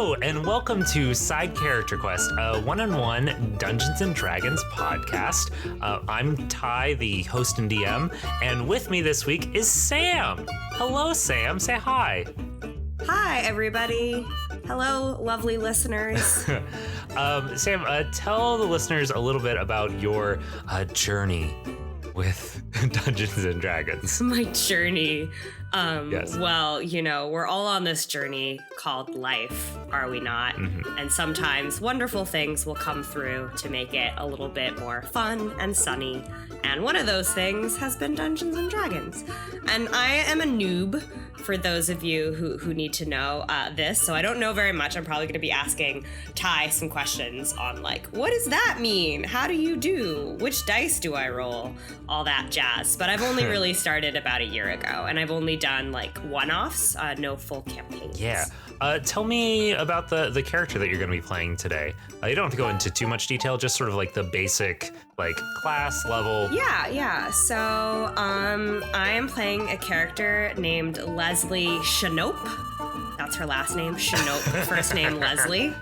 Hello, and welcome to Side Character Quest, a one-on-one Dungeons & Dragons podcast. I'm Ty, the host and DM, and with me this week is Sam. Hello, Sam. Say hi. Hi, everybody. Hello, lovely listeners. Sam, tell the listeners a little bit about your journey with Dungeons & Dragons. My journey. Yes. Well, you know, we're all on this journey called life, are we not? Mm-hmm. And sometimes wonderful things will come through to make it a little bit more fun and sunny. And one of those things has been Dungeons & Dragons. And I am a noob, for those of you who need to know this. So I don't know very much. I'm probably going to be asking Ty some questions on, like, what does that mean? How do you do? Which dice do I roll? All that jazz. But I've only really started about a year ago, and I've only done, like, one-offs, no full campaigns. Yeah. Tell me about the character that you're going to be playing today. You don't have to go into too much detail, just sort of like the basic, like, class level. Yeah. So, I am playing a character named Leslie Shanope. That's her last name, Shanope. First name, Leslie.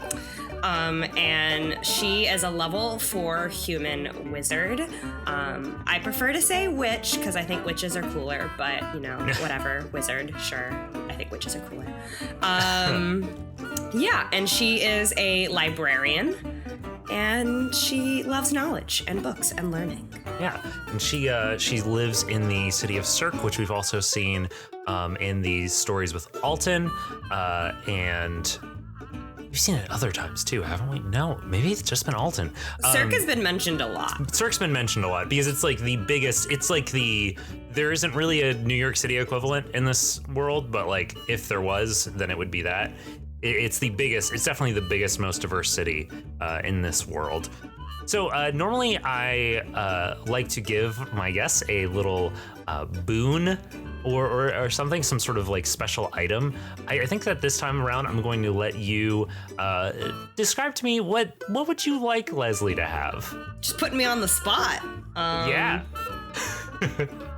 And she is a level 4 human wizard. I prefer to say witch, because I think witches are cooler, but, you know, whatever. Wizard, sure. I think witches are cooler. Yeah, and she is a librarian, and she loves knowledge and books and learning. Yeah, and she lives in the city of Circ, which we've also seen in these stories with Alton, and we've seen it other times too, haven't we? No, maybe it's just been Alton. Circ has been mentioned a lot. Circ's been mentioned a lot because it's like the biggest. It's like there isn't really a New York City equivalent in this world, but like if there was, then it would be that. It's the biggest. It's definitely the biggest, most diverse city in this world. So normally I like to give my guests a little boon or something, some sort of like special item. I think that this time around I'm going to let you describe to me what would you like Leslie to have? Just putting me on the spot. Yeah.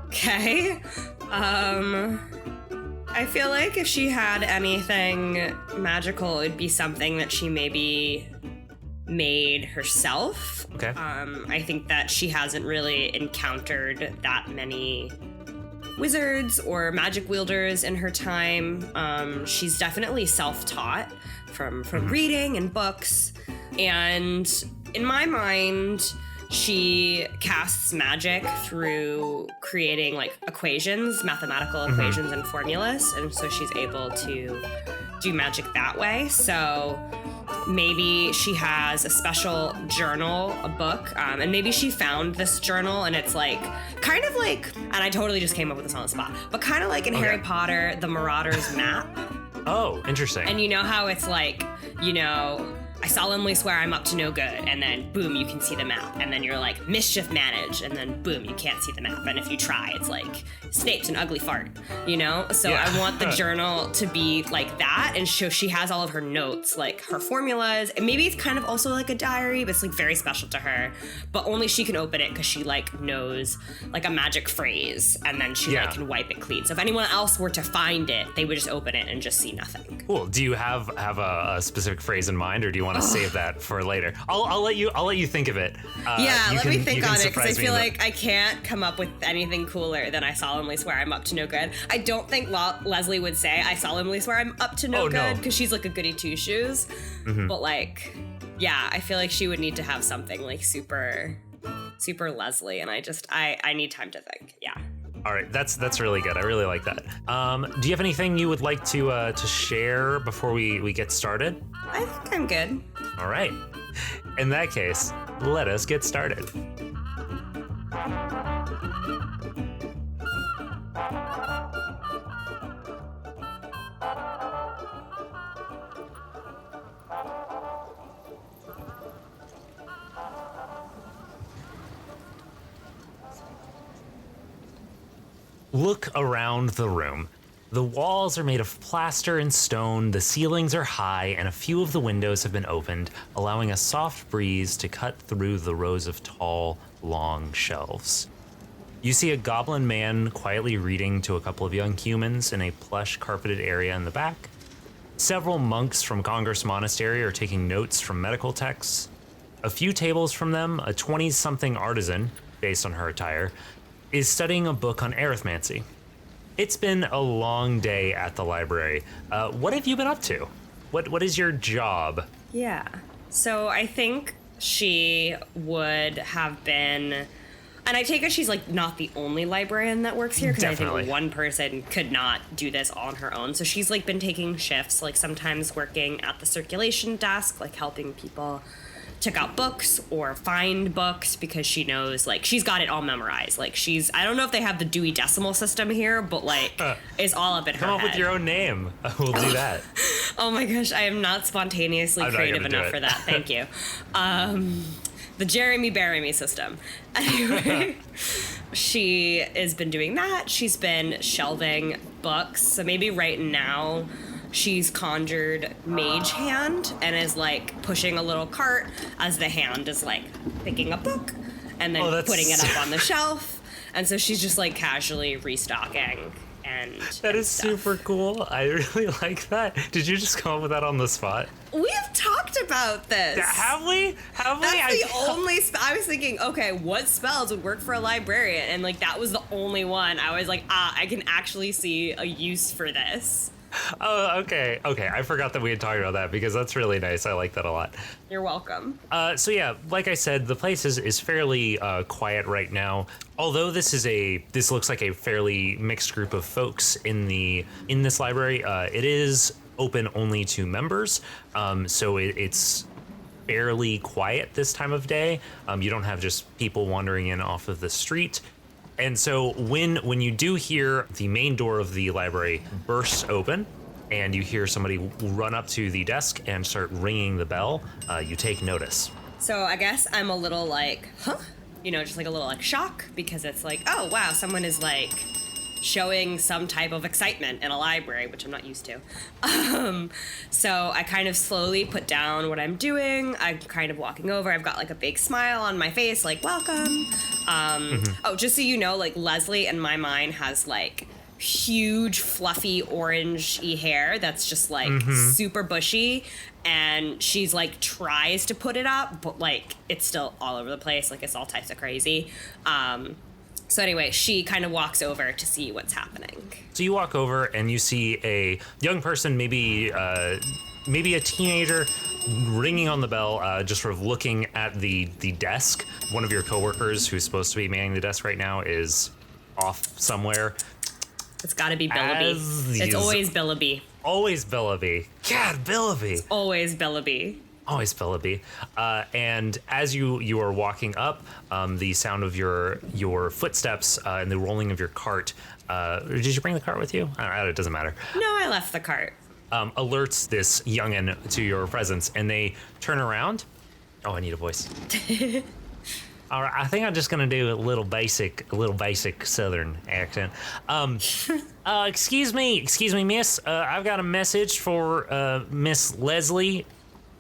Okay. I feel like if she had anything magical, it'd be something that she maybe made herself. Okay. I think that she hasn't really encountered that many wizards or magic wielders in her time. She's definitely self-taught from reading and books. And in my mind, she casts magic through creating like equations, mathematical equations and formulas. And so she's able to do magic that way. So maybe she has a special journal, a book, and maybe she found this journal and it's like, kind of like, and I totally just came up with this on the spot, but kind of like in Harry Potter, the Marauders map. Oh, interesting. And you know how it's like, you know, I solemnly swear I'm up to no good, and then boom, you can see the map, and then you're like, mischief managed, and then boom, you can't see the map, and if you try, it's like, Snape's an ugly fart, you know? So yeah. I want the journal to be like that, and so she has all of her notes, like her formulas, and maybe it's kind of also like a diary, but it's like very special to her, but only she can open it because she like knows like a magic phrase, and then she like can wipe it clean. So if anyone else were to find it, they would just open it and just see nothing. Cool. Do you have a specific phrase in mind, or do you want to save that for later? I'll let you think of it. Let me think on it, because I feel like I can't come up with anything cooler than I solemnly swear I'm up to no good. I don't think Leslie would say I solemnly swear I'm up to no good, because she's like a goody two shoes. But like, yeah, I feel like she would need to have something like super Leslie, and I need time to think. Yeah. All right, that's really good. I really like that. Do you have anything you would like to share before we get started? I think I'm good. All right. In that case, let us get started. Look around the room. The walls are made of plaster and stone, the ceilings are high, and a few of the windows have been opened, allowing a soft breeze to cut through the rows of tall, long shelves. You see a goblin man quietly reading to a couple of young humans in a plush carpeted area in the back. Several monks from Congress Monastery are taking notes from medical texts. A few tables from them, a 20-something artisan, based on her attire, is studying a book on arithmancy. It's been a long day at the library. What have you been up to? What is your job? Yeah. So I think she would have been, and I take it she's like not the only librarian that works here, because I think one person could not do this all on her own. So she's like been taking shifts, like sometimes working at the circulation desk, like helping people check out books or find books, because she knows, like, she's got it all memorized. Like, I don't know if they have the Dewey Decimal System here, but like it's all up in her head. Come up with your own name. We'll do that. Oh my gosh, I am not spontaneously creative enough for that. Thank you. The Jeremy Bearimy system. Anyway, she has been doing that. She's been shelving books. So maybe right now she's conjured Mage Hand and is like pushing a little cart as the hand is like picking a book and then putting it up on the shelf. And so she's just like casually restocking. That is super cool. I really like that. Did you just come up with that on the spot? We've talked about this. Have we? That's the only I was thinking, okay, what spells would work for a librarian? And like that was the only one. I was like, I can actually see a use for this. Oh, okay. I forgot that we had talked about that, because that's really nice. I like that a lot. You're welcome. So yeah, like I said, the place is fairly quiet right now. Although this looks like a fairly mixed group of folks in this library. It is open only to members, so it's fairly quiet this time of day. You don't have just people wandering in off of the street. And so when you do hear the main door of the library burst open and you hear somebody run up to the desk and start ringing the bell, you take notice. So I guess I'm a little like, huh? You know, just like a little like shock, because it's like, oh wow, someone is like showing some type of excitement in a library, which I'm not used to. So I kind of slowly put down what I'm doing. I'm kind of walking over. I've got like a big smile on my face, like, welcome. Oh, just so you know, like Leslie in my mind has like huge, fluffy, orange-y hair that's just like super bushy. And she's like tries to put it up, but like it's still all over the place. Like it's all types of crazy. So anyway, she kind of walks over to see what's happening. So you walk over and you see a young person, maybe a teenager, ringing on the bell, just sort of looking at the desk. One of your coworkers who's supposed to be manning the desk right now is off somewhere. It's got to be Billaby. It's always Billaby. Always Billaby. God, Billaby. It's always Billaby. Always Billaby. And as you are walking up, the sound of your footsteps and the rolling of your cart. Did you bring the cart with you? It doesn't matter. No, I left the cart. Alerts this youngin to your presence, and they turn around. Oh, I need a voice. All right, I think I'm just gonna do a little basic Southern accent. Excuse me, miss. I've got a message for Miss Leslie.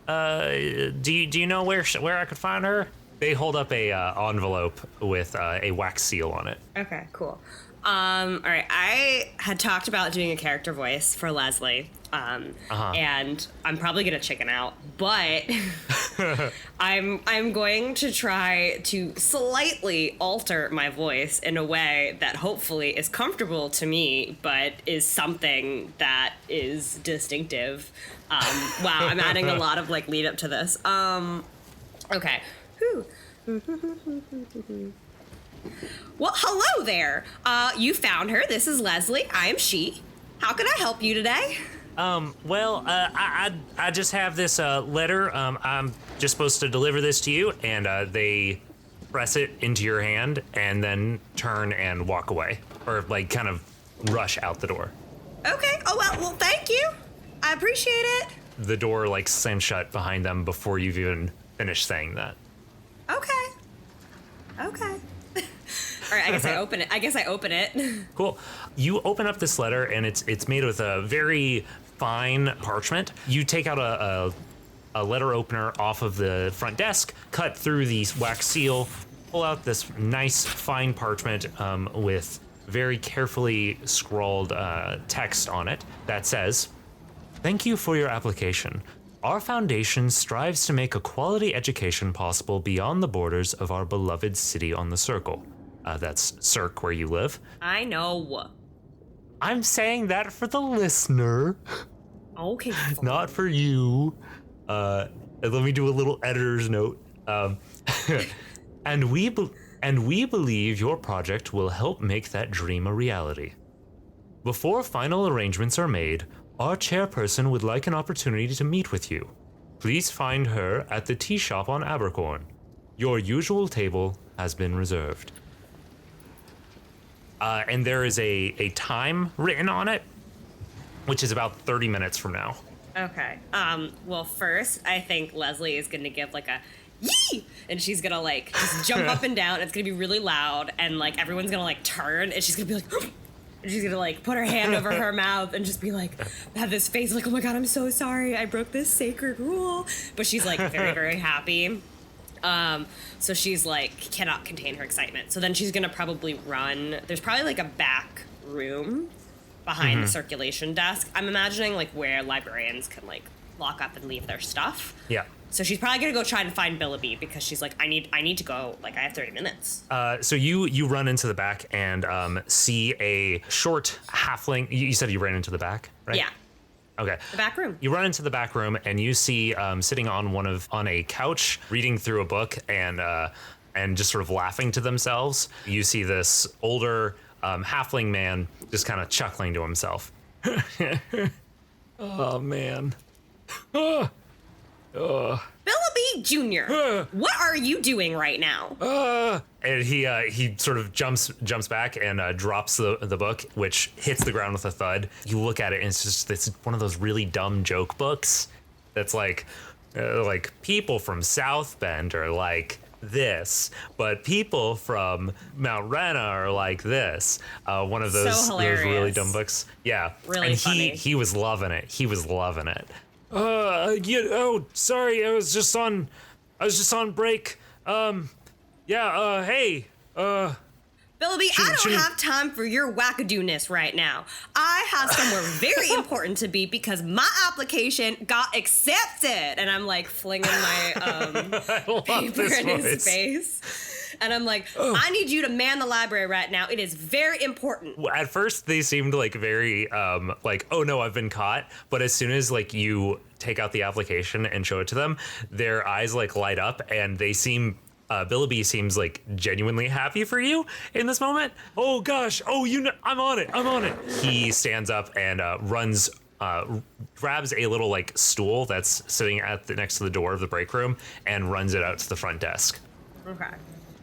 Do you know where I could find her? They hold up a envelope with a wax seal on it. Okay, cool. All right, I had talked about doing a character voice for Leslie, and I'm probably gonna chicken out, but I'm going to try to slightly alter my voice in a way that hopefully is comfortable to me, but is something that is distinctive. Wow, I'm adding a lot of like lead up to this. Okay. Well, hello there. You found her. This is Leslie. I am she. How can I help you today? Well, I just have this letter. I'm just supposed to deliver this to you, and they press it into your hand and then turn and walk away, or like kind of rush out the door. Okay. Oh, well, thank you. I appreciate it. The door like slams shut behind them before you've even finished saying that. Okay. All right, I guess I open it. Cool. You open up this letter, and it's made with a very fine parchment. You take out a letter opener off of the front desk, cut through the wax seal, pull out this nice fine parchment with very carefully scrawled text on it that says, Thank you for your application. Our foundation strives to make a quality education possible beyond the borders of our beloved city on the Circle. That's Circ, where you live. I know. I'm saying that for the listener, Okay. not for you. Let me do a little editor's note. And we believe your project will help make that dream a reality. Before final arrangements are made, our chairperson would like an opportunity to meet with you. Please find her at the tea shop on Abercorn. Your usual table has been reserved. And there is a time written on it, which is about 30 minutes from now. Okay. Well, first, I think Leslie is gonna give like a yee, and she's gonna like just jump up and down. It's gonna be really loud, and like everyone's gonna like turn, and she's gonna be like, and she's gonna like put her hand over her mouth and just be like, have this face like, oh my god, I'm so sorry, I broke this sacred rule. But she's like very, very happy. So she's like cannot contain her excitement. So then she's gonna probably run. There's probably like a back room behind the circulation desk. I'm imagining like where librarians can like lock up and leave their stuff. Yeah. So she's probably gonna go try and find Billaby because she's like, I need to go. Like I have 30 minutes. So you run into the back and see a short halfling. You said you ran into the back, right? Yeah. Okay. The back room. You run into the back room and you see sitting on a couch, reading through a book and just sort of laughing to themselves. You see this older halfling man just kind of chuckling to himself. Oh man. Billaby Jr., what are you doing right now? And he sort of jumps back and drops the book, which hits the ground with a thud. You look at it and it's one of those really dumb joke books that's like people from South Bend are like this, but people from Mount Rena are like this. One of those really dumb books. Yeah, really and funny. He was loving it. Sorry, I was just on break. Hey. Billaby, I don't have time for your wackadoo-ness right now. I have somewhere very important to be because my application got accepted. And I'm like flinging my paper in his face. And I'm like, I need you to man the library right now. It is very important. At first, they seemed like very like, oh no, I've been caught. But as soon as like you take out the application and show it to them, their eyes like light up and they seem. Billaby seems like genuinely happy for you in this moment. Oh gosh, I'm on it. He stands up and runs, grabs a little like stool that's sitting next to the door of the break room and runs it out to the front desk. Okay.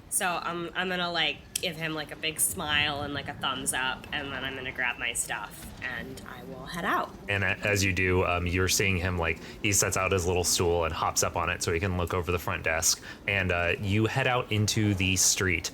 So I'm gonna like give him like a big smile and like a thumbs up, and then I'm gonna grab my stuff and I will head out. And as you do, you're seeing him like he sets out his little stool and hops up on it so he can look over the front desk. And you head out into the street.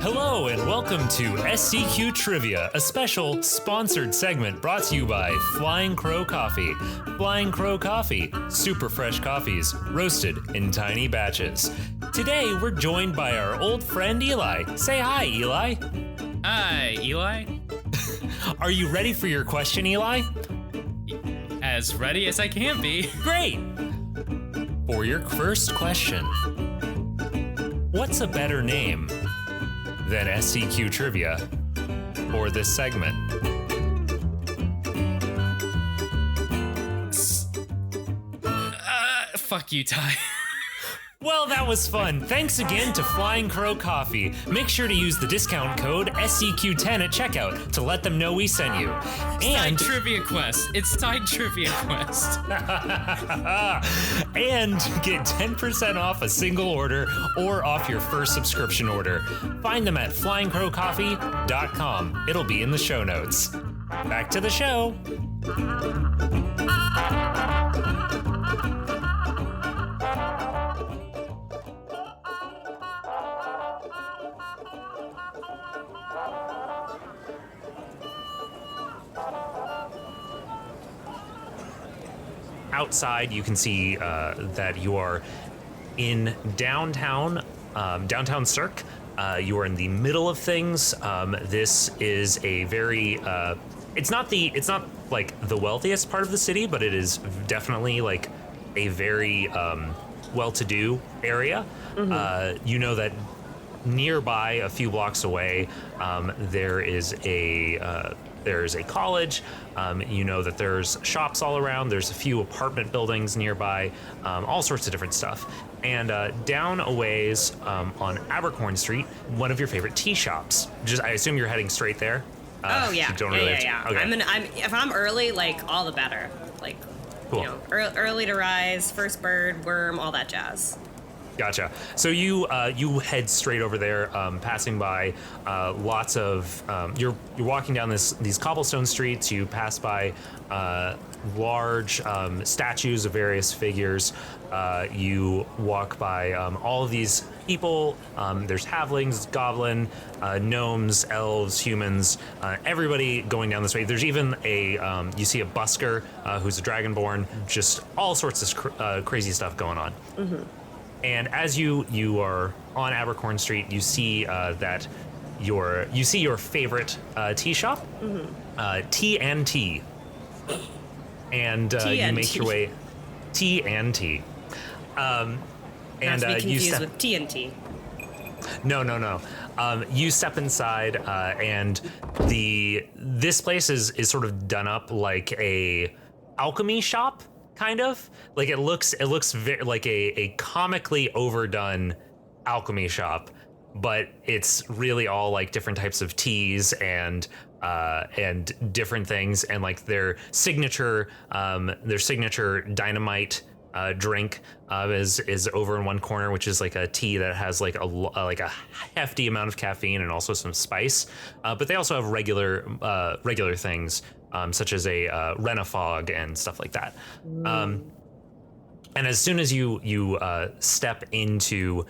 Hello and welcome to SCQ Trivia, a special sponsored segment brought to you by Flying Crow Coffee. Flying Crow Coffee, super fresh coffees, roasted in tiny batches. Today we're joined by our old friend Eli. Say hi, Eli. Hi, Eli. Are you ready for your question, Eli? As ready as I can be. Great! For your first question, what's a better name than SCQ Trivia for this segment? Fuck you, Ty. Well, that was fun. Thanks again to Flying Crow Coffee. Make sure to use the discount code SCQ10 at checkout to let them know we sent you. Side Trivia Quest. It's Side Trivia Quest. And get 10% off a single order or off your first subscription order. Find them at flyingcrowcoffee.com. It'll be in the show notes. Back to the show. outside, you can see that you are in downtown Circ. You are in the middle of things. This is a very it's not like the wealthiest part of the city, but it is definitely like a very well-to-do area. You know that nearby, a few blocks away, there's a college. You know that there's shops all around. There's a few apartment buildings nearby, all sorts of different stuff. And down a ways on Abercorn Street, one of your favorite tea shops. I assume you're heading straight there. Oh yeah, you don't really yeah. Okay. If I'm early, like all the better. Like, Cool. you know, early to rise, first bird, worm, all that jazz. Gotcha. So you head straight over there, passing by lots of. You're walking down these cobblestone streets. You pass by large statues of various figures. You walk by all of these people. There's halflings, goblin, gnomes, elves, humans. Everybody going down this way. There's even you see a busker who's a dragonborn. Just all sorts of crazy stuff going on. Mm-hmm. And as you are on Abercorn Street, you see that you see your favorite tea shop, T&T, and you make your way T&T. Not to be confused with TNT. No. You step inside, and this place is sort of done up like a alchemy shop. Kind of like it looks like a comically overdone alchemy shop, but it's really all like different types of teas and different things, and like their signature dynamite drink is over in one corner, which is like a tea that has like a hefty amount of caffeine and also some spice, but they also have regular things. Such as a renafog and stuff like that. And as soon as you step into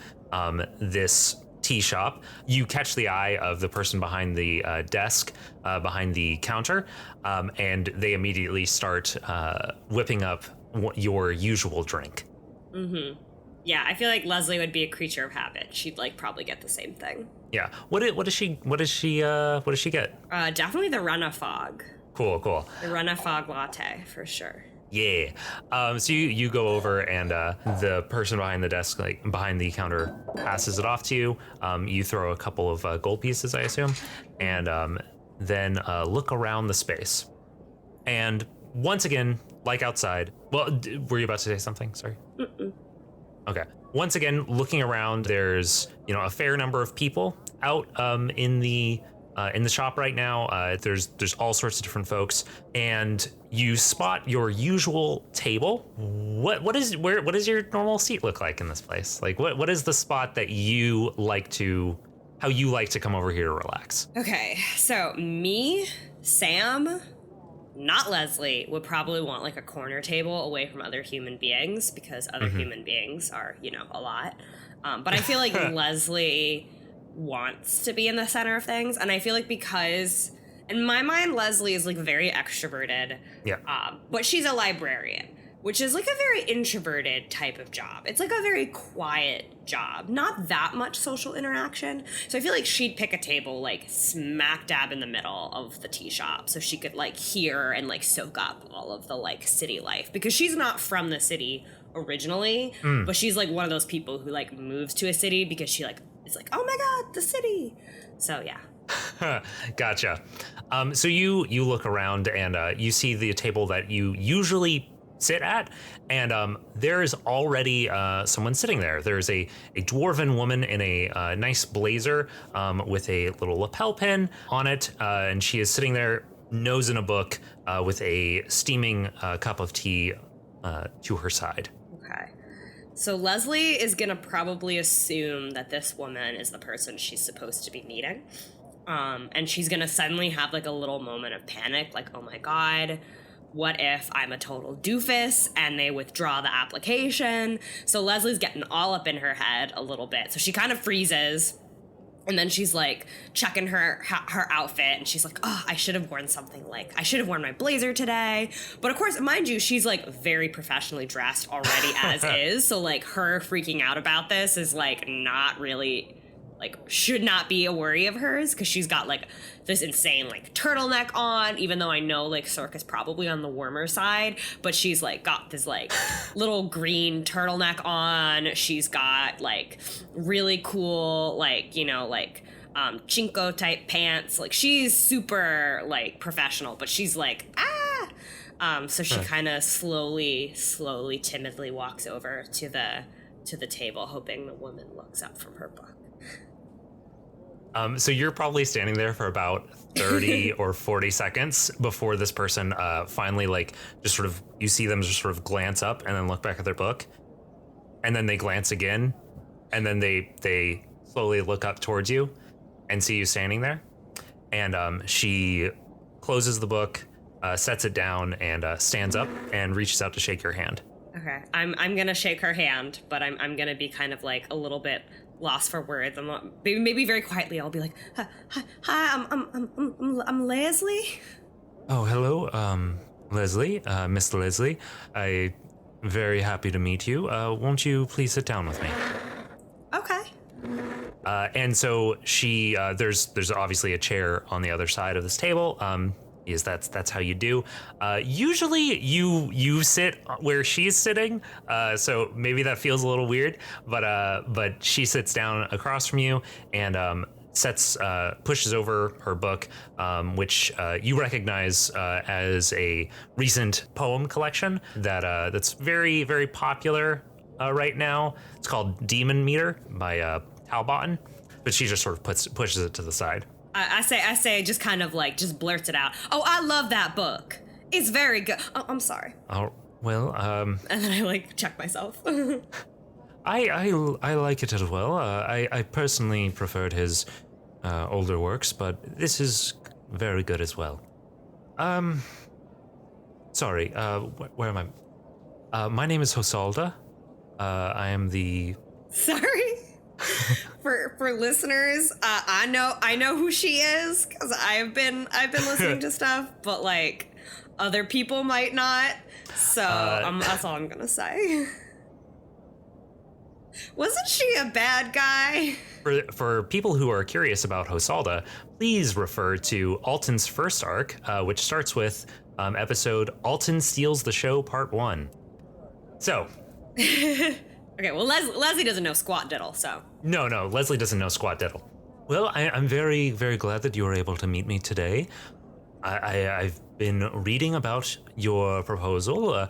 this tea shop, you catch the eye of the person behind the desk, behind the counter, and they immediately start whipping up your usual drink. Mm-hmm. Yeah, I feel like Leslie would be a creature of habit. She'd like probably get the same thing. Yeah. What does she get? Definitely the renafog. Cool. The Renafog latte, for sure. Yeah. So you go over, and the person behind the desk, like behind the counter, passes it off to you. You throw a couple of gold pieces, I assume, and then look around the space. And once again, like outside, well, were you about to say something? Sorry. Mm-mm. Okay. Once again, looking around, there's a fair number of people out in the shop right now. There's all sorts of different folks, and you spot your usual table. What does your normal seat look like in this place? Like what is the spot that you like to come over here to relax? Okay, so me, Sam, not Leslie, would probably want like a corner table away from other human beings, because other human beings are, a lot. But I feel like Leslie wants to be in the center of things, and I feel like because in my mind Leslie is like very extroverted, but she's a librarian, which is like a very introverted type of job. It's like a very quiet job, not that much social interaction. So I feel like she'd pick a table like smack dab in the middle of the tea shop, so she could like hear and like soak up all of the like city life, because she's not from the city originally, but she's like one of those people who like moves to a city because she like it's like, oh my god, the city. So yeah. Gotcha. So you look around, and you see the table that you usually sit at, and there is already someone sitting there. There's a dwarven woman in a nice blazer with a little lapel pin on it, and she is sitting there, nose in a book, with a steaming cup of tea to her side. Okay. So Leslie is gonna probably assume that this woman is the person she's supposed to be meeting. And she's gonna suddenly have like a little moment of panic, like, oh my god, what if I'm a total doofus and they withdraw the application? So Leslie's getting all up in her head a little bit. So she kind of freezes, And then she's like checking her outfit, and she's like, oh, I should have worn something like, I should have worn my blazer today. But of course, mind you, she's like very professionally dressed already as is. So like her freaking out about this is like not really, like should not be a worry of hers, because she's got like this insane like turtleneck on, even though I know like Circ is probably on the warmer side, but she's like got this like little green turtleneck on. She's got like really cool like, you know, like chinko type pants. Like she's super like professional, but she's like so she kind of slowly timidly walks over to the table, hoping the woman looks up from her book. So you're probably standing there for about 30 or 40 seconds before this person finally like just sort of, you see them just sort of glance up and then look back at their book, and then they glance again, and then they slowly look up towards you and see you standing there, and she closes the book, sets it down, and stands up and reaches out to shake your hand. Okay, I'm gonna shake her hand, but I'm gonna be kind of like a little bit lost for words. I'm not, maybe very quietly I'll be like, hi, I'm Leslie. Oh, hello, Leslie, Miss Leslie. I very happy to meet you. Won't you please sit down with me? Okay. And so she, there's obviously a chair on the other side of this table. That's how you do. Usually you sit where she's sitting, so maybe that feels a little weird, but she sits down across from you and pushes over her book, which you recognize as a recent poem collection that's very, very popular right now. It's called Demon Meter by Talbotton, but she just sort of pushes it to the side. I say, just kind of like, just blurts it out. Oh, I love that book. It's very good. Oh, I'm sorry. Oh, well, And then I like check myself. I like it as well. I personally preferred his older works, but this is very good as well. Sorry, where am I? My name is Hosalda. I am the... Sorry. For listeners, I know who she is, because I've been listening to stuff, but like other people might not. So that's all I'm gonna say. Wasn't she a bad guy? For people who are curious about Hosalda, please refer to Alton's first arc, which starts with episode Alton Steals the Show Part 1. So. Okay, well, Leslie doesn't know squat diddle, so. No, Leslie doesn't know squat diddle. Well, I'm very, very glad that you were able to meet me today. I've been reading about your proposal.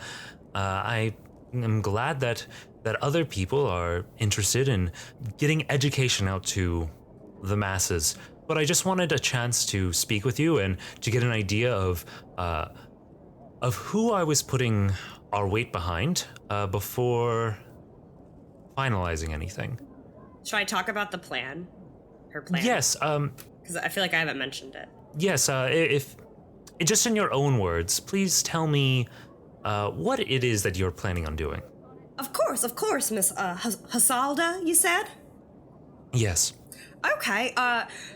I am glad that other people are interested in getting education out to the masses. But I just wanted a chance to speak with you and to get an idea of who I was putting our weight behind before finalizing anything. Should I talk about the plan? Her plan? Yes. Because I feel like I haven't mentioned it. Yes. If just in your own words, please tell me what it is that you're planning on doing. Of course, Miss Hosalda, you said? Yes. Okay,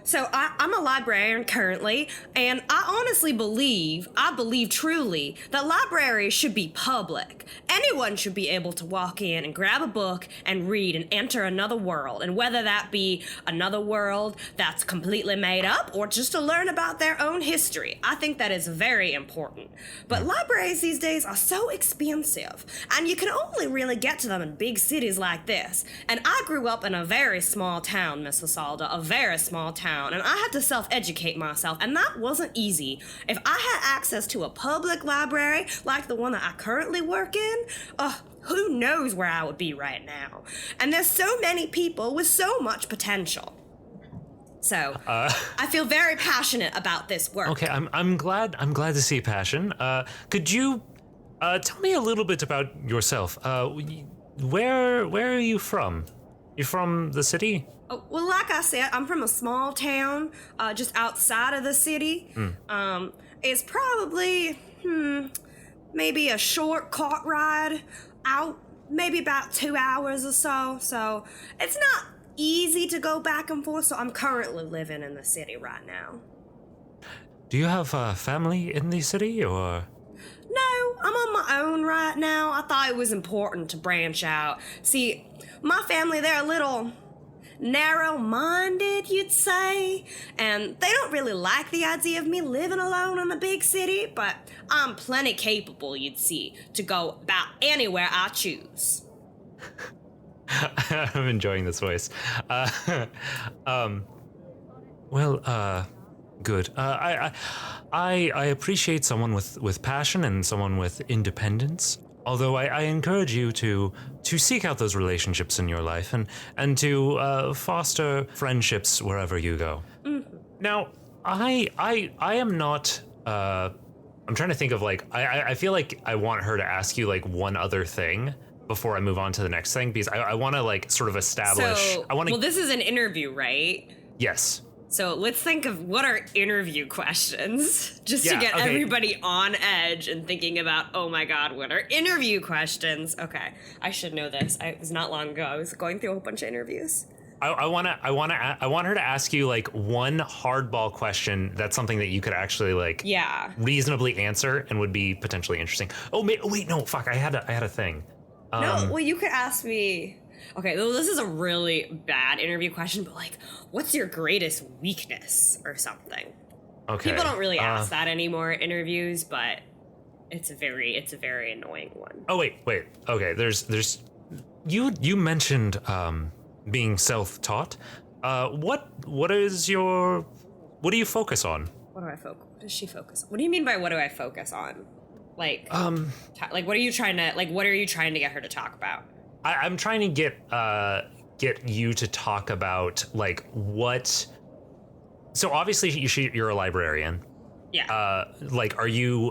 so I'm a librarian currently, and I honestly believe truly, that libraries should be public. Anyone should be able to walk in and grab a book and read and enter another world, and whether that be another world that's completely made up or just to learn about their own history. I think that is very important. But libraries these days are so expensive, and you can only really get to them in big cities like this. And I grew up in a very small town, Miss Lasalda, a very small town, and I had to self-educate myself, and that wasn't easy. If I had access to a public library like the one that I currently work in, who knows where I would be right now. And there's so many people with so much potential. So, I feel very passionate about this work. Okay, I'm glad to see passion. Could you tell me a little bit about yourself? Where are you from? You from the city? Oh, well, like I said, I'm from a small town just outside of the city. It's probably, maybe a short cart ride out, maybe about 2 hours or so. So it's easy to go back and forth, so I'm currently living in the city right now. Do you have family in the city, or? No, I'm on my own right now. I thought it was important to branch out. See, my family, they're a little narrow-minded, you'd say, and they don't really like the idea of me living alone in a big city, but I'm plenty capable, you'd see, to go about anywhere I choose. I'm enjoying this voice. Good. I appreciate someone with passion and someone with independence. Although I encourage you to seek out those relationships in your life and to foster friendships wherever you go. Mm-hmm. Now, I am not. I'm trying to think of like I feel like I want her to ask you like one other thing before I move on to the next thing, because I want to like sort of establish. So, well, this is an interview, right? Yes. So let's think of what are interview questions, just to get everybody on edge and thinking about, oh my God, what are interview questions? Okay, I should know this. It was not long ago. I was going through a whole bunch of interviews. I want her to ask you like one hardball question that's something that you could actually like reasonably answer and would be potentially interesting. Oh wait, no, fuck, I had a thing. No, well, you could ask me. Okay, well, this is a really bad interview question, but like, what's your greatest weakness or something? Okay. People don't really ask that anymore at interviews, but it's a very annoying one. Oh wait. Okay, there's you mentioned being self-taught. What do you focus on? What does she focus on? What do you mean by what do I focus on? Like what are you trying to get her to talk about? I'm trying to get you to talk about like what. So obviously you're a librarian. Yeah. Like, are you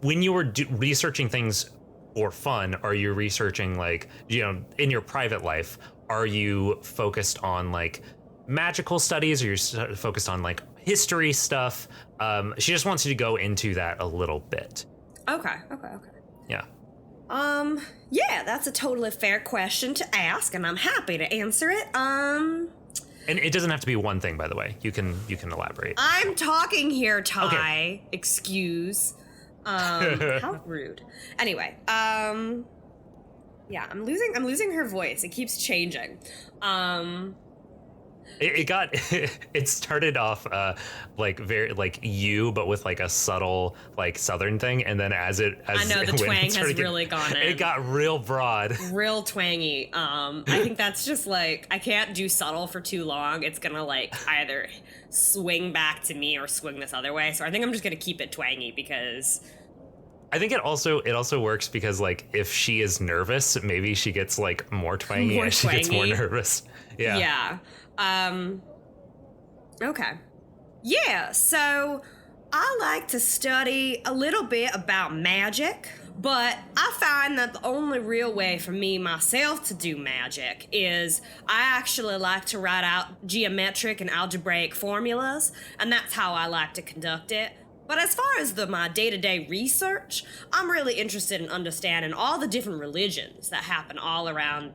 when you were researching things for fun? Are you researching like in your private life? Are you focused on like magical studies, or you're focused on like history stuff? She just wants you to go into that a little bit. Okay. Yeah. Yeah, that's a totally fair question to ask, and I'm happy to answer it. And it doesn't have to be one thing, by the way. You can elaborate. I'm talking here, Ty. Okay. Excuse. How rude. Anyway, yeah, I'm losing her voice. It keeps changing. It started off like very like you, but with like a subtle like southern thing, and then as the twang has really gone in. It got real broad, real twangy. I think that's just like I can't do subtle for too long. It's gonna like either swing back to me or swing this other way. So I think I'm just gonna keep it twangy because. I think it also works because like if she is nervous, maybe she gets like more twangy as she gets more nervous. Yeah. Yeah. Okay. Yeah, so I like to study a little bit about magic, but I find that the only real way for me myself to do magic is I actually like to write out geometric and algebraic formulas, and that's how I like to conduct it. But as far as my day-to-day research, I'm really interested in understanding all the different religions that happen all around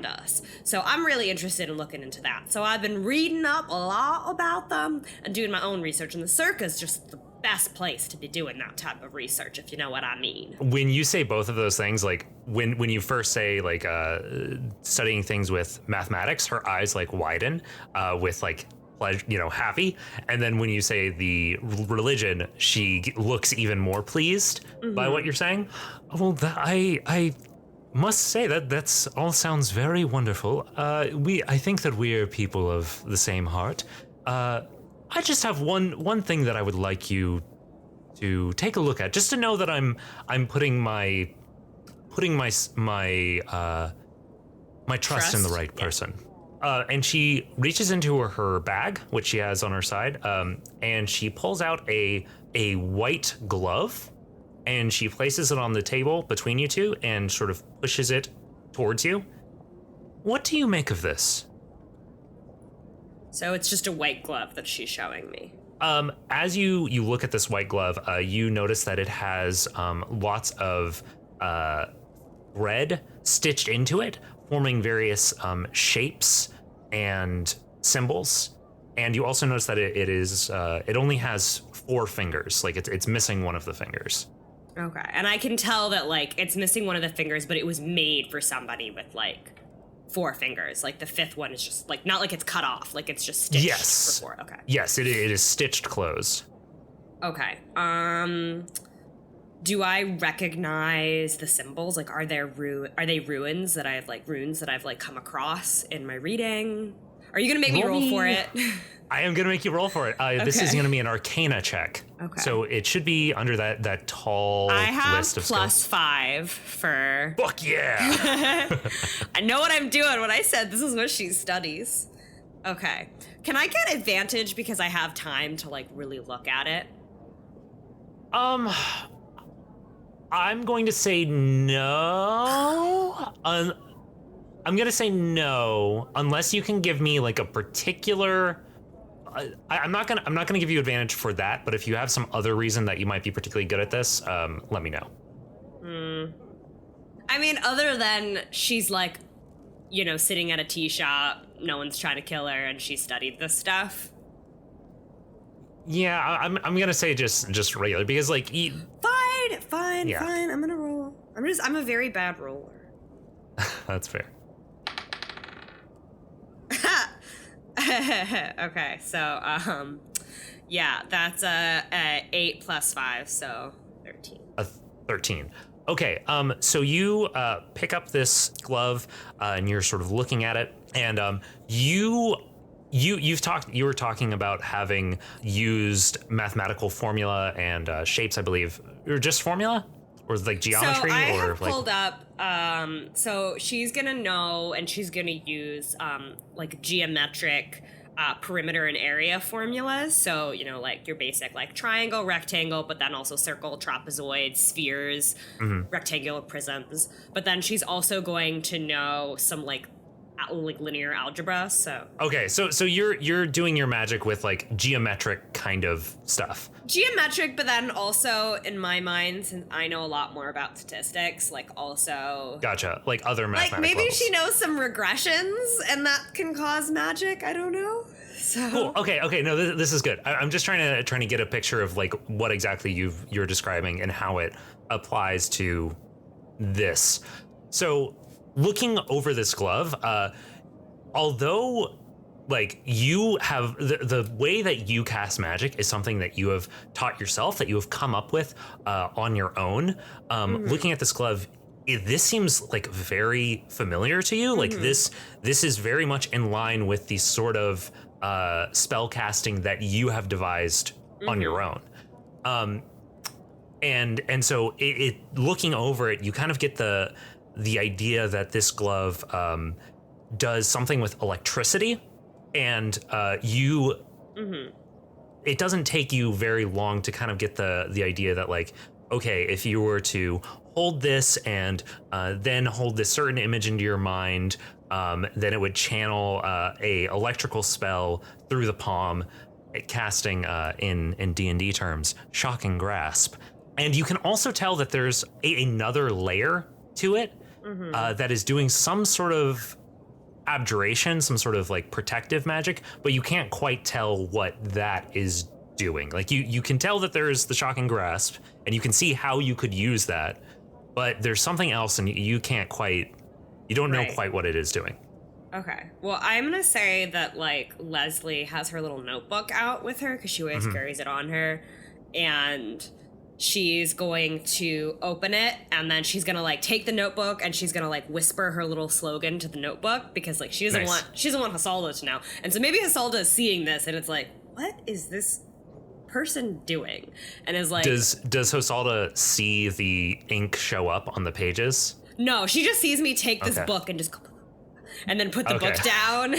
us. So I'm really interested in looking into that. So I've been reading up a lot about them and doing my own research, and the Circ is just the best place to be doing that type of research, if you know what I mean. When you say both of those things, like when you first say like studying things with mathematics, her eyes like widen with like happy, and then when you say the religion, she looks even more pleased by what you're saying. Well, I must say that's all sounds very wonderful. I think that we're people of the same heart. I just have one thing that I would like you to take a look at, just to know that I'm putting my trust in the right person. And she reaches into her bag, which she has on her side, and she pulls out a white glove, and she places it on the table between you two and sort of pushes it towards you. What do you make of this? So it's just a white glove that she's showing me. As you look at this white glove, you notice that it has lots of thread stitched into it, forming various shapes and symbols. And you also notice that it only has 4 fingers. Like it's missing one of the fingers. Okay. And I can tell that like it's missing one of the fingers, but it was made for somebody with like 4 fingers. Like the 5th one is just like not like it's cut off, like it's just stitched Yes. for 4. Okay. Yes, it is stitched closed. Okay. Do I recognize the symbols? Like are they runes that I've come across in my reading? Are you gonna make me roll for it? I am gonna make you roll for it. This is gonna be an Arcana check. Okay. So it should be under that tall I have list of plus skills. 5 for. Fuck yeah! I know what I'm doing when I said this is what she studies. Okay. Can I get advantage because I have time to like really look at it? I'm going to say no. I'm gonna say no unless you can give me like a particular. I'm not gonna give you advantage for that. But if you have some other reason that you might be particularly good at this, let me know. I mean, other than she's like, sitting at a tea shop, no one's trying to kill her, and she studied this stuff. Yeah, I'm gonna say just regular because like. Fine. I'm gonna roll. I'm a very bad roller. That's fair. Okay, so yeah, that's a 8 plus 5, so 13. 13. Okay, so you pick up this glove and you're sort of looking at it, and you were talking about having used mathematical formula and shapes, I believe, or just formula, or like geometry, so I or have like pulled up. So she's gonna know, and she's gonna use like geometric perimeter and area formulas. So like your basic like triangle, rectangle, but then also circle, trapezoid, spheres, rectangular prisms. But then she's also going to know some like linear algebra. So okay, so you're doing your magic with like geometric kind of stuff. Geometric, but then also in my mind, since I know a lot more about statistics, like also Gotcha, like other mathematical like maybe levels. she knows some regressions and that can cause magic. I don't know. So Cool. Okay. No, this is good. I'm just trying to get a picture of like what exactly you're describing and how it applies to this. So, looking over this glove, although like you have the way that you cast magic is something that you have taught yourself, that you have come up with on your own. Looking at this glove, this seems like very familiar to you. Like this is very much in line with the sort of spell casting that you have devised on your own. And so it looking over it, you kind of get the idea that this glove does something with electricity, and it doesn't take you very long to kind of get the idea that like, okay, if you were to hold this and then hold this certain image into your mind, then it would channel a electrical spell through the palm, casting in D&D terms, shocking grasp. And you can also tell that there's another layer to it that is doing some sort of abjuration, some sort of like protective magic, but you can't quite tell what that is doing. Like you can tell that there's the shocking grasp, and you can see how you could use that, but there's something else, and you don't know quite what it is doing. Okay. Well, I'm going to say that, like, Leslie has her little notebook out with her because she always carries it on her. And she's going to open it, and then she's going to, like, take the notebook, and she's going to, like, whisper her little slogan to the notebook because, like, she doesn't want Hasalda to know. And so maybe Hasalda is seeing this, and it's like, what is this person doing? And is like... Does Hasalda see the ink show up on the pages? No, she just sees me take this book and just go... and then put the book down,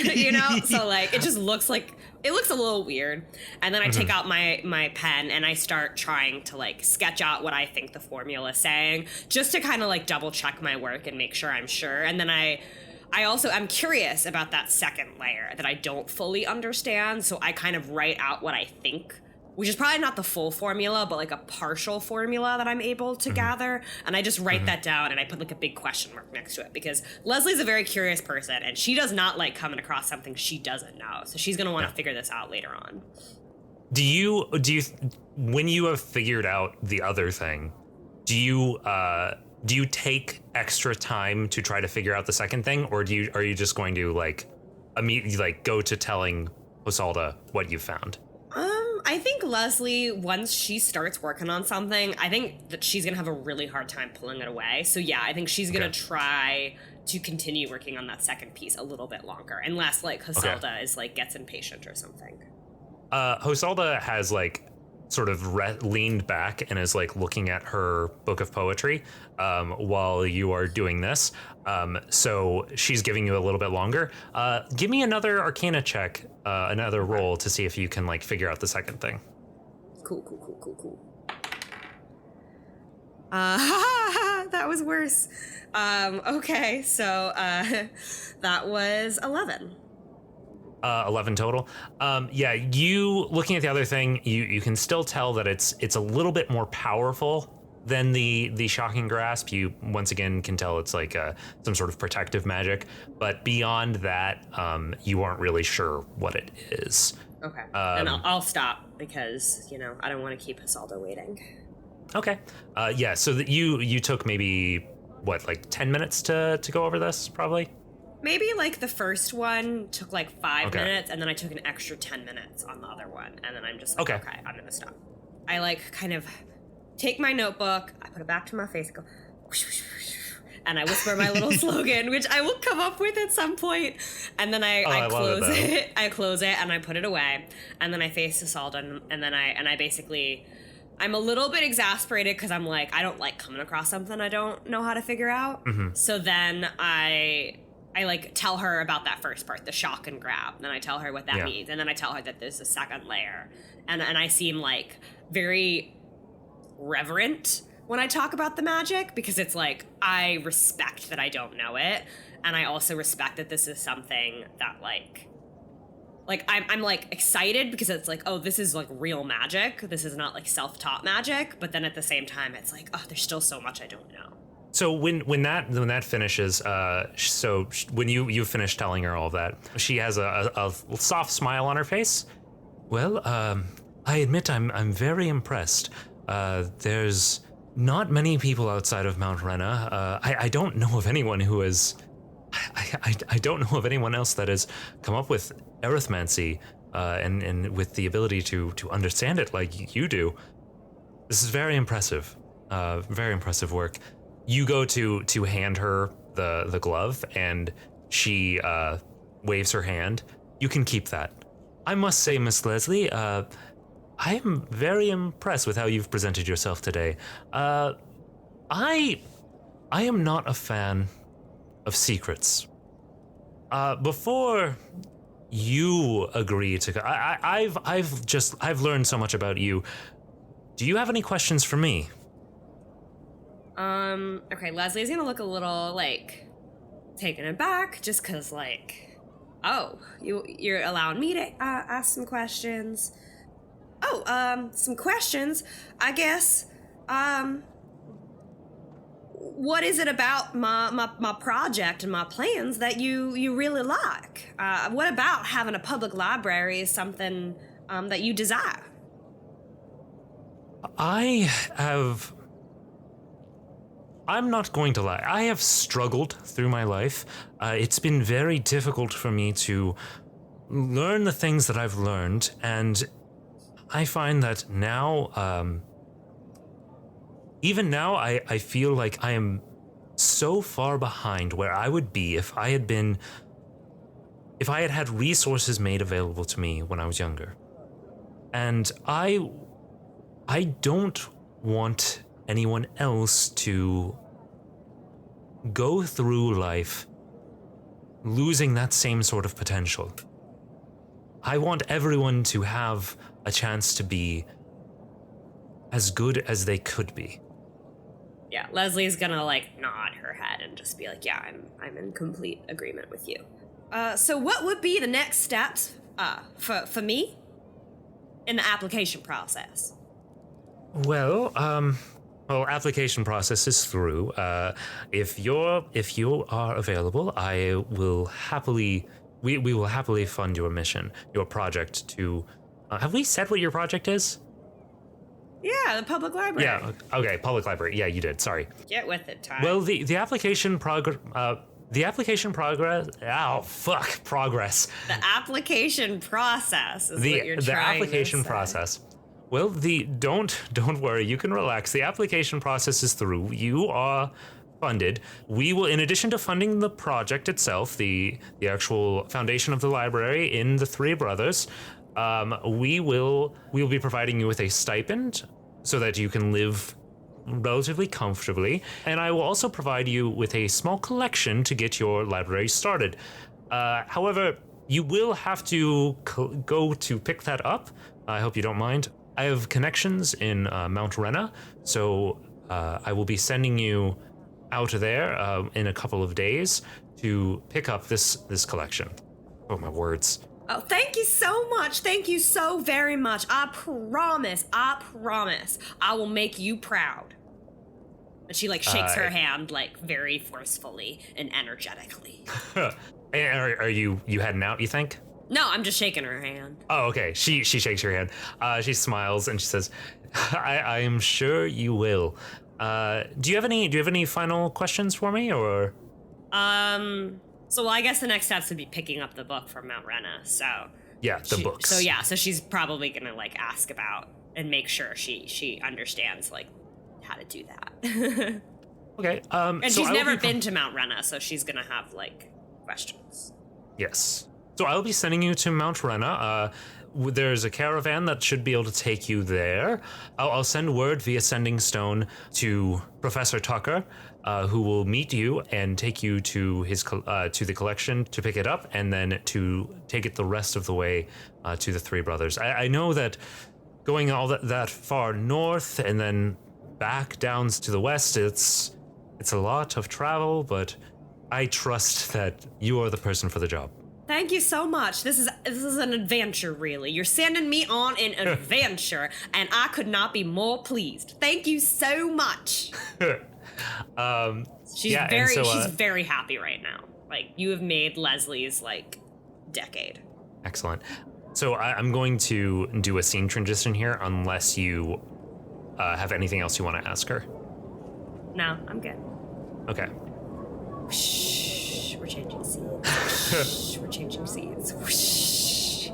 So like it just looks like it looks a little weird. And then I take out my pen and I start trying to like sketch out what I think the formula is saying, just to kind of like double check my work and make sure I'm sure. And then I'm curious about that second layer that I don't fully understand, so I kind of write out what I think which is probably not the full formula, but like a partial formula that I'm able to gather. And I just write that down and I put like a big question mark next to it because Leslie's a very curious person and she does not like coming across something she doesn't know. So she's going to want to figure this out later on. Do you, when you have figured out the other thing, do you take extra time to try to figure out the second thing, or are you just going to like immediately like go to telling Hosalda what you found? I think Leslie, once she starts working on something, I think that she's gonna have a really hard time pulling it away. So yeah, I think she's gonna try to continue working on that second piece a little bit longer, unless like Hosalda is like gets impatient or something. Hosalda has like sort of leaned back and is like looking at her book of poetry while you are doing this. So she's giving you a little bit longer. Give me another Arcana check, another roll to see if you can like figure out the second thing. Cool. That was worse. Okay, so that was 11. 11 total. Yeah, you looking at the other thing, you can still tell that it's a little bit more powerful than the shocking grasp. You once again can tell it's like some sort of protective magic, but beyond that, you aren't really sure what it is. Okay, and I'll stop because I don't want to keep Hosalda waiting. Okay, yeah. So that you took maybe what, like 10 minutes to go over this, probably. Maybe like the first one took like 5 minutes, and then I took an extra 10 minutes on the other one, and then I'm just like, okay, I'm gonna stop. I like kind of take my notebook, I put it back to my face, and go, whoosh, whoosh, whoosh, and I whisper my little slogan, which I will come up with at some point, and then I close it. I close it and I put it away, and then I face Hosalda, and then I basically, I'm a little bit exasperated because I'm like, I don't like coming across something I don't know how to figure out. So then I like tell her about that first part, the shock and grab. Then I tell her what that means. And then I tell her that there's a second layer. And I seem like very reverent when I talk about the magic because it's like, I respect that I don't know it. And I also respect that this is something that like I'm like excited because it's like, oh, this is like real magic. This is not like self-taught magic. But then at the same time, it's like, oh, there's still so much I don't know. So when that finishes, so when you finish telling her all of that, she has a soft smile on her face. Well, I admit I'm very impressed. There's not many people outside of Mount Rena. I don't know of anyone who has. I don't know of anyone else that has come up with arithmancy and with the ability to understand it like you do. This is very impressive. Very impressive work. You go to hand her the glove, and she waves her hand. You can keep that. I must say, Miss Leslie, I am very impressed with how you've presented yourself today. I am not a fan of secrets. Before you agree to, I've learned so much about you. Do you have any questions for me? Okay, Leslie's gonna look a little, like, taken aback, just cause, like, oh, you're allowing me to ask some questions. Oh, some questions, I guess. What is it about my project and my plans that you really like? What about having a public library is something, that you desire? I'm not going to lie. I have struggled through my life. It's been very difficult for me to learn the things that I've learned, and I find that now, even now, I feel like I am so far behind where I would be if I had had resources made available to me when I was younger. And I don't want anyone else to go through life losing that same sort of potential. I want everyone to have a chance to be as good as they could be. Yeah, Leslie's gonna like nod her head and just be like, yeah, I'm in complete agreement with you. So what would be the next steps for me in the application process? Well, application process is through. If you are available, I will happily. We will happily fund your mission, your project to. Have we said what your project is? Yeah, the public library. Yeah. Okay. Public library. Yeah, you did. Sorry. Get with it, Ty. Well, the application progress. The application progress. Oh fuck! Progress. The application process is what you're The trying application to say. process. Well, don't worry. You can relax. The application process is through. You are funded. We will, in addition to funding the project itself, the actual foundation of the library in the Three Brothers, we will be providing you with a stipend so that you can live relatively comfortably, and I will also provide you with a small collection to get your library started. However, you will have to go to pick that up. I hope you don't mind. I have connections in Mount Rena, so I will be sending you out there in a couple of days to pick up this collection. Oh, my words. Oh, thank you so much. Thank you so very much. I promise, I will make you proud. And she like shakes her hand like very forcefully and energetically. Are you heading out, you think? No, I'm just shaking her hand. Oh, okay. She shakes your hand. She smiles and she says, I am sure you will. Do you have any final questions for me, or? So I guess the next steps would be picking up the book from Mount Rena. So Yeah, the books. So she's probably gonna like ask about and make sure she understands like how to do that. Okay. And so she's I will never be been to Mount Rena, so she's gonna have like questions. Yes. So I'll be sending you to Mount Rena. There's a caravan that should be able to take you there. I'll send word via Sending Stone to Professor Tucker, who will meet you and take you to his to the collection to pick it up, and then to take it the rest of the way to the Three Brothers. I know that going all that far north and then back down to the west, it's a lot of travel, but I trust that you are the person for the job. Thank you so much. This is an adventure, really. You're sending me on an adventure, and I could not be more pleased. Thank you so much. She's very happy right now. Like, you have made Leslie's like decade. Excellent. So I'm going to do a scene transition here, unless you have anything else you want to ask her. No, I'm good. Okay. Shh, we're changing scenes. We're changing scenes. Whoosh.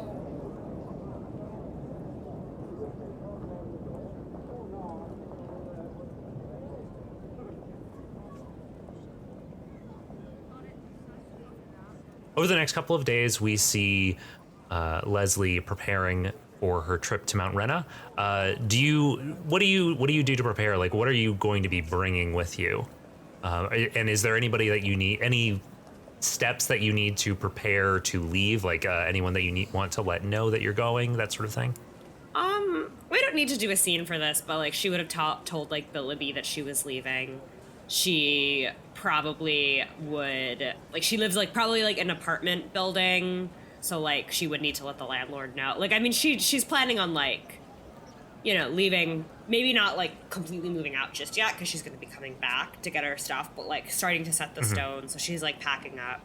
Over the next couple of days, we see Leslie preparing for her trip to Mount Rena. What do you do to prepare? Like, what are you going to be bringing with you? And is there anybody that you need? Any steps that you need to prepare to leave? Like anyone that you want to let know that you're going? That sort of thing. We don't need to do a scene for this, but like she would have told like the Libby that she was leaving. She probably would like she lives like probably like an apartment building, so like she would need to let the landlord know. Like I mean she's planning on like, you know, leaving, maybe not like completely moving out just yet because she's going to be coming back to get her stuff, but like starting to set the stone. So she's like packing up.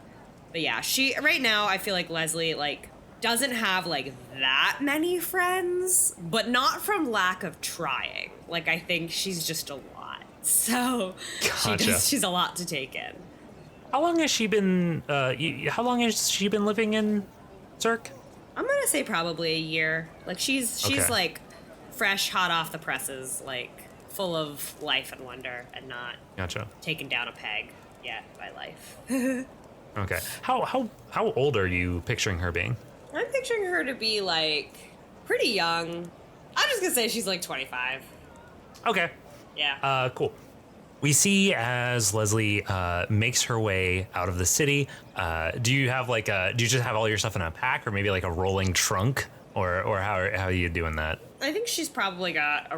But yeah, she right now I feel like Leslie like doesn't have like that many friends, but not from lack of trying. Like I think she's just a lot. So Gotcha. she's a lot to take in. How long has she been? How long has she been living in Circ? I'm gonna say probably a year. Like she's Okay. like fresh, hot off the presses, like full of life and wonder, and not Gotcha. taken down a peg yet by life. Okay. How old are you picturing her being? I'm picturing her to be like pretty young. I'm just gonna say she's like 25. Okay. Yeah. Cool. We see as Leslie makes her way out of the city. Do you just have all your stuff in a pack, or maybe like a rolling trunk, or how are you doing that? I think she's probably got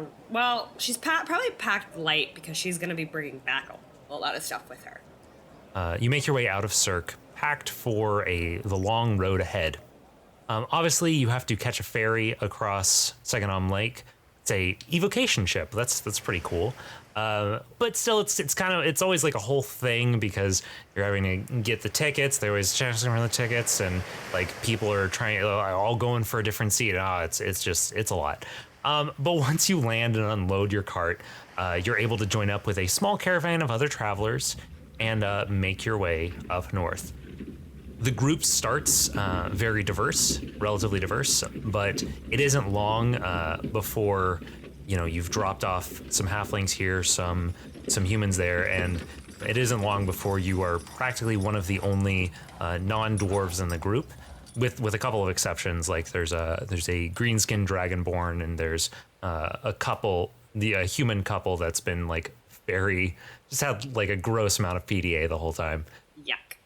she's probably packed light because she's gonna be bringing back a lot of stuff with her. You make your way out of Circ, packed for the long road ahead. Obviously, you have to catch a ferry across Second Lake. It's a evocation ship. That's pretty cool. But still, it's always like a whole thing because you're having to get the tickets. They're always checking for the tickets, and like people are all going for a different seat. It's a lot. But once you land and unload your cart, you're able to join up with a small caravan of other travelers and make your way up north. The group starts very diverse, relatively diverse, but it isn't long before you've dropped off some halflings here, some humans there, and it isn't long before you are practically one of the only non-dwarves in the group, with a couple of exceptions. Like there's a greenskin dragonborn, and there's a human couple that's been just had like a gross amount of PDA the whole time. Yuck.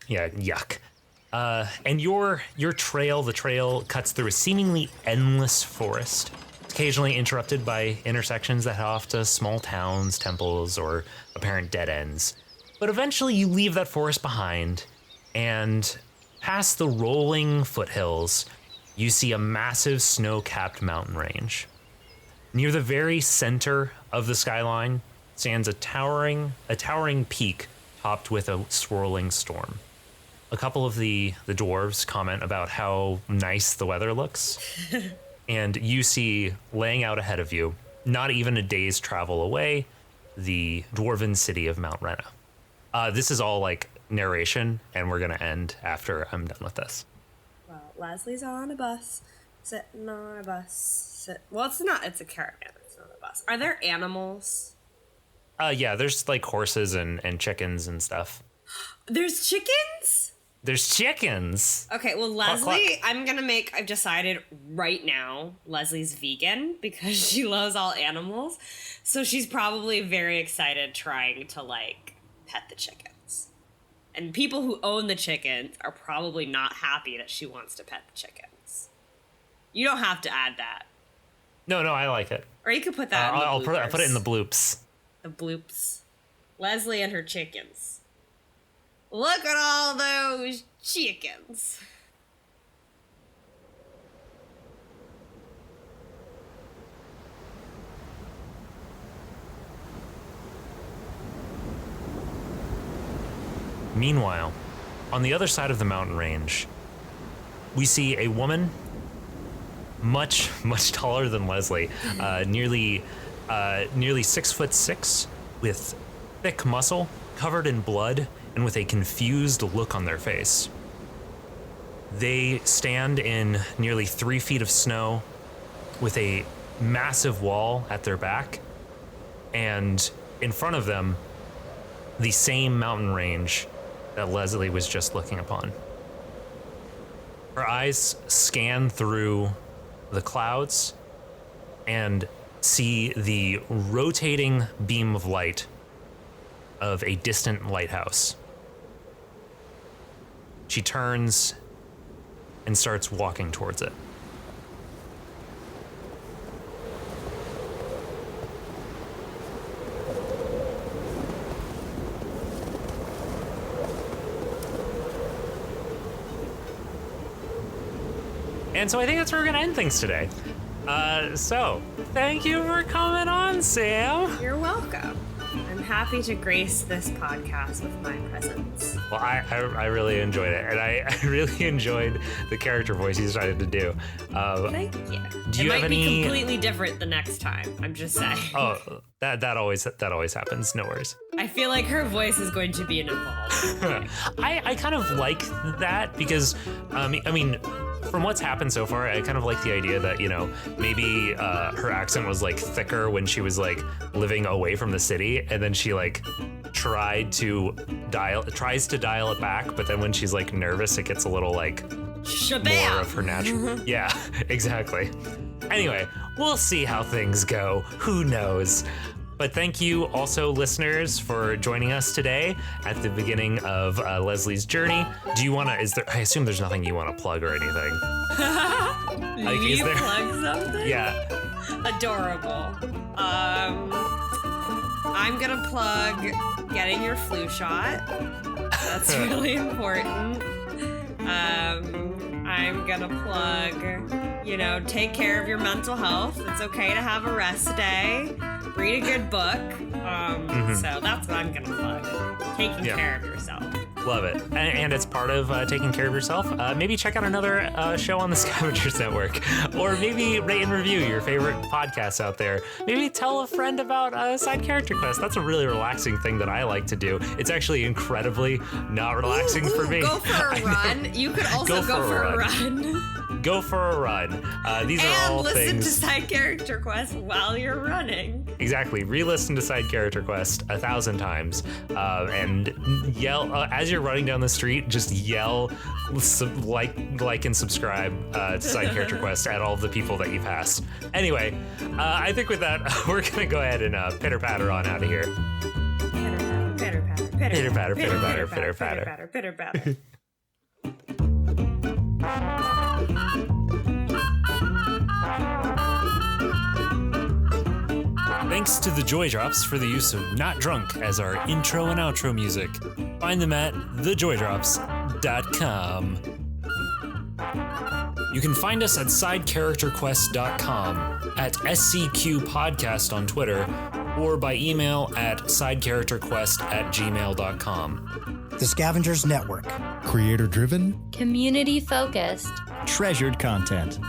Yeah, yuck. And your trail, the trail cuts through a seemingly endless forest, occasionally interrupted by intersections that head off to small towns, temples, or apparent dead ends. But eventually you leave that forest behind, and past the rolling foothills, you see a massive snow-capped mountain range. Near the very center of the skyline stands a towering peak topped with a swirling storm. A couple of the dwarves comment about how nice the weather looks. And you see, laying out ahead of you, not even a day's travel away, the dwarven city of Mount Rena. This is all like narration, and we're going to end after I'm done with this. Well, Leslie's on a bus, sitting on a bus. Well, it's not. It's a caravan. It's not a bus. Are there animals? Yeah, there's like horses and chickens and stuff. There's chickens? There's chickens. Okay, well, Leslie, I've decided right now, Leslie's vegan because she loves all animals. So she's probably very excited trying to, pet the chickens. And people who own the chickens are probably not happy that she wants to pet the chickens. You don't have to add that. No, I like it. Or you could put that in the I'll put it in the bloops. The bloops. Leslie and her chickens. Look at all those chickens. Meanwhile, on the other side of the mountain range, we see a woman much taller than Leslie, nearly 6'6", with thick muscle, covered in blood, and with a confused look on their face. They stand in nearly 3 feet of snow with a massive wall at their back, and in front of them, the same mountain range that Leslie was just looking upon. Her eyes scan through the clouds and see the rotating beam of light of a distant lighthouse. She turns and starts walking towards it. And so I think that's where we're gonna end things today. So thank you for coming on, Sam. You're welcome. I'm happy to grace this podcast with my presence. Well, I really enjoyed it, and I really enjoyed the character voice you decided to do. Thank you. Do you it have might be any? completely different the next time. I'm just saying. Oh, that always happens. No worries. I feel like her voice is going to be an evolve. I kind of like that because, I mean, from what's happened so far, I kind of like the idea that, maybe her accent was like thicker when she was like living away from the city, and then she like tries to dial it back, but then when she's like nervous, it gets a little like Shabam! more of her natural. Yeah, exactly. Anyway, we'll see how things go. Who knows? But thank you also, listeners, for joining us today at the beginning of Leslie's journey. Do you want to, I assume there's nothing you want to plug or anything. You plug something? Yeah. Adorable. I'm gonna plug getting your flu shot. That's really important. I'm gonna plug, take care of your mental health. It's okay to have a rest day. Read a good book. So that's what I'm gonna plug. Taking care of yourself. Love it. And it's part of taking care of yourself. Maybe check out another show on the Scavengers Network, or maybe rate and review your favorite podcasts out there. Maybe tell a friend about Side Character Quest. That's a really relaxing thing that I like to do. It's actually incredibly not relaxing for me. Go for a run. You could also go for a run. Go for a run. These are all things. And listen to Side Character Quest while you're running. Exactly. Re-listen to Side Character Quest 1,000 times and yell as you're running down the street. Just yell, like and subscribe to Side Character Quest at all of the people that you pass. Anyway, I think with that, we're gonna go ahead and pitter patter on out of here. Pitter patter, pitter patter, pitter patter, pitter patter, pitter patter. Thanks to the Joy Drops for the use of Not Drunk as our intro and outro music. Find them at thejOydrops.com. You can find us at sidecharacterquest.com, at SCQ Podcast on Twitter, or by email at sidecharacterquest@gmail.com. The Scavengers Network. Creator-driven, community-focused, treasured content.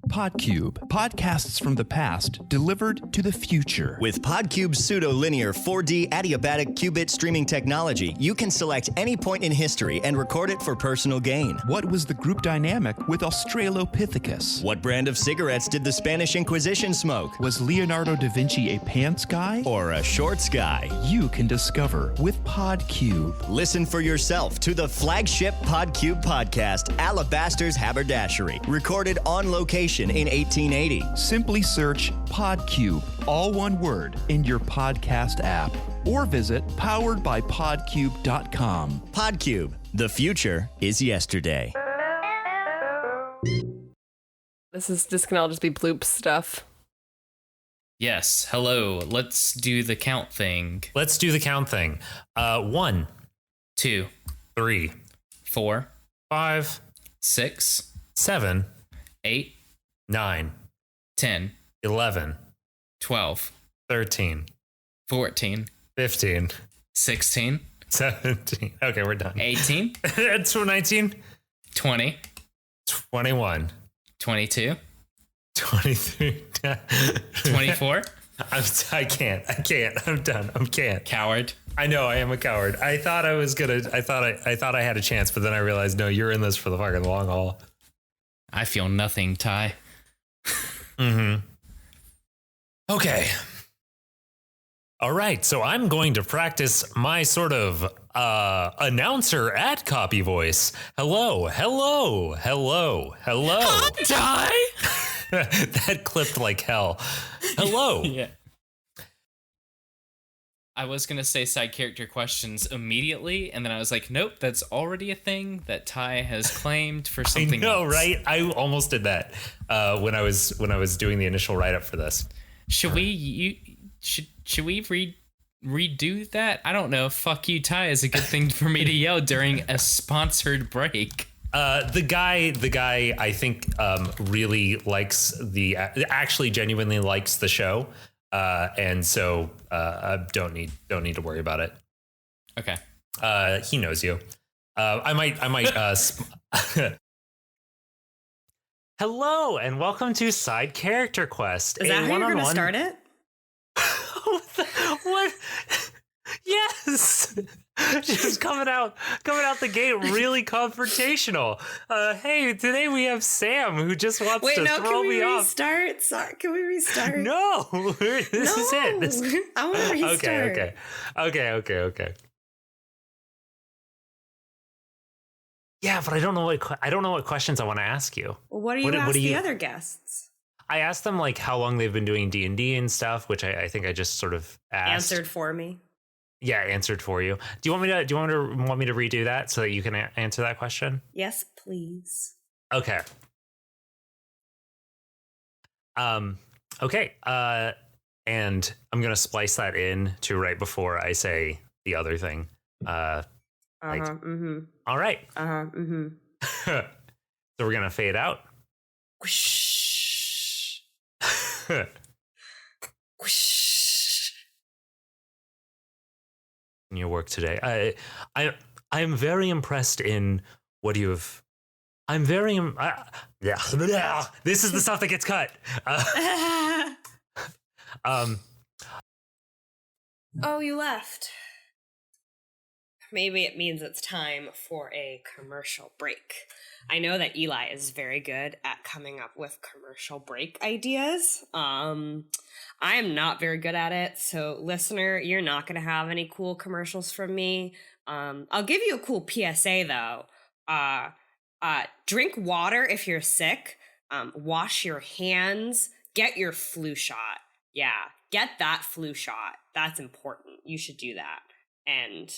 Podcube, podcasts from the past delivered to the future. With Podcube's pseudo-linear 4D adiabatic qubit streaming technology, you can select any point in history and record it for personal gain. What was the group dynamic with Australopithecus? What brand of cigarettes did the Spanish Inquisition smoke? Was Leonardo da Vinci a pants guy? Or a shorts guy? You can discover with Podcube. Listen for yourself to the flagship Podcube podcast, Alabaster's Haberdashery, recorded on location in 1880. Simply search Podcube, all one word, in your podcast app, or visit poweredbypodcube.com. Podcube, the future is yesterday. This can all just be bloop stuff. Yes, hello. Let's do the count thing. 1, 2, 3, 4, 5, 6, 7, 8, 9, 10, 11, 12, 13, 14, 15, 16, 17. Okay, we're done. 18. That's 19. 20. 21. 22. 23. 24. I can't. I'm done. I can't. Coward. I know I am a coward. I thought I thought I had a chance, but then I realized, no, you're in this for the fucking long haul. I feel nothing, Ty. Okay. All right, so I'm going to practice my sort of announcer at copy voice. Hello. Ty! That clipped like hell. Hello. Yeah. I was going to say side character questions immediately, and then I was like, nope, that's already a thing that Ty has claimed for something I know, else. right? I almost did that when I was doing the initial write-up for this. Should we redo that? I don't know. Fuck you, Ty is a good thing for me to yell during a sponsored break. The guy I think really likes actually genuinely likes the show. And so I don't need to worry about it. Okay. He knows you. I might Hello and welcome to Side Character Quest. Is that how you're going to start it? What? Yes. Just coming out the gate really confrontational. Hey, today we have Sam who just wants to throw me off. Can we restart? No, this is it. I want to restart. Okay. Yeah, but I don't know what questions I want to ask you. Well, what do you ask the other guests? I asked them like how long they've been doing D&D and stuff, which I think I just sort of asked. Answered for me. Yeah, answered for you. Do you want me to redo that so that you can answer that question? Yes, please. Okay. Okay. And I'm gonna splice that in to right before I say the other thing. Like, all right. So we're gonna fade out. Whoosh. Whoosh. In your work today, I'm very impressed in what you have. I'm very yeah. This is the stuff that gets cut. Oh, you left. Maybe it means it's time for a commercial break. I know that Eli is very good at coming up with commercial break ideas. I am not very good at it, so listener, you're not going to have any cool commercials from me. I'll give you a cool PSA though. Drink water if you're sick. Wash your hands. Get your flu shot. Yeah, get that flu shot. That's important. You should do that. And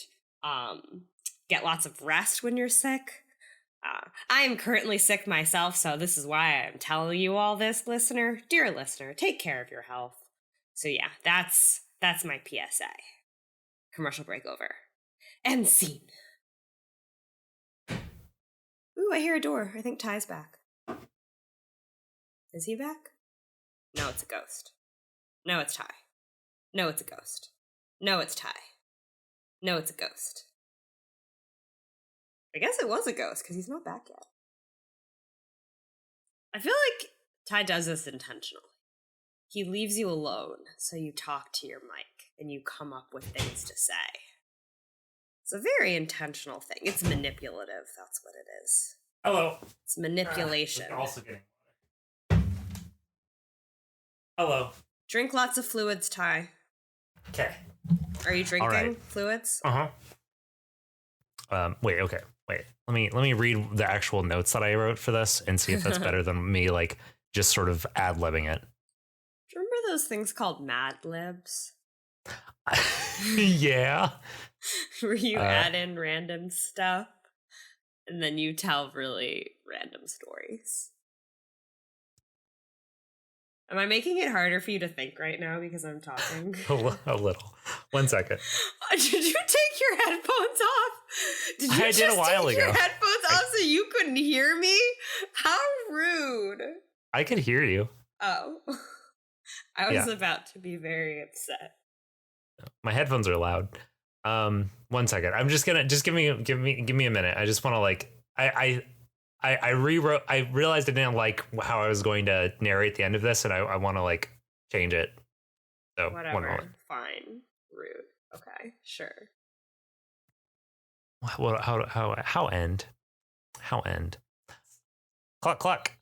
get lots of rest when you're sick. I am currently sick myself, so this is why I'm telling you all this, listener. Dear listener, take care of your health. So yeah, that's my PSA. Commercial break over. End scene. Ooh, I hear a door. I think Ty's back. Is he back? No, it's a ghost. No, it's Ty. No, it's a ghost. No, it's Ty. No, it's a ghost. I guess it was a ghost because he's not back yet. I feel like Ty does this intentionally. He leaves you alone so you talk to your mic and you come up with things to say. It's a very intentional thing. It's manipulative. That's what it is. Hello. It's manipulation. Also getting. Hello. Drink lots of fluids, Ty. Okay. Are you drinking right. fluids? Wait. Okay. Wait. Let me read the actual notes that I wrote for this and see if that's better than me like just sort of ad-libbing it. Do you remember those things called Mad Libs? Yeah. Where you add in random stuff and then you tell really random stories. Am I making it harder for you to think right now because I'm talking? A little. 1 second. Did you take your headphones off? Did you I did a while take ago. your headphones off so you couldn't hear me? How rude. I could hear you. Oh. I was about to be very upset. My headphones are loud. 1 second. I'm just gonna give me a minute. I just want to like I rewrote. I realized I didn't like how I was going to narrate the end of this, and I want to like change it. So whatever. 1 moment. Fine. Rude. Okay. Sure. How end? How end? Cluck cluck.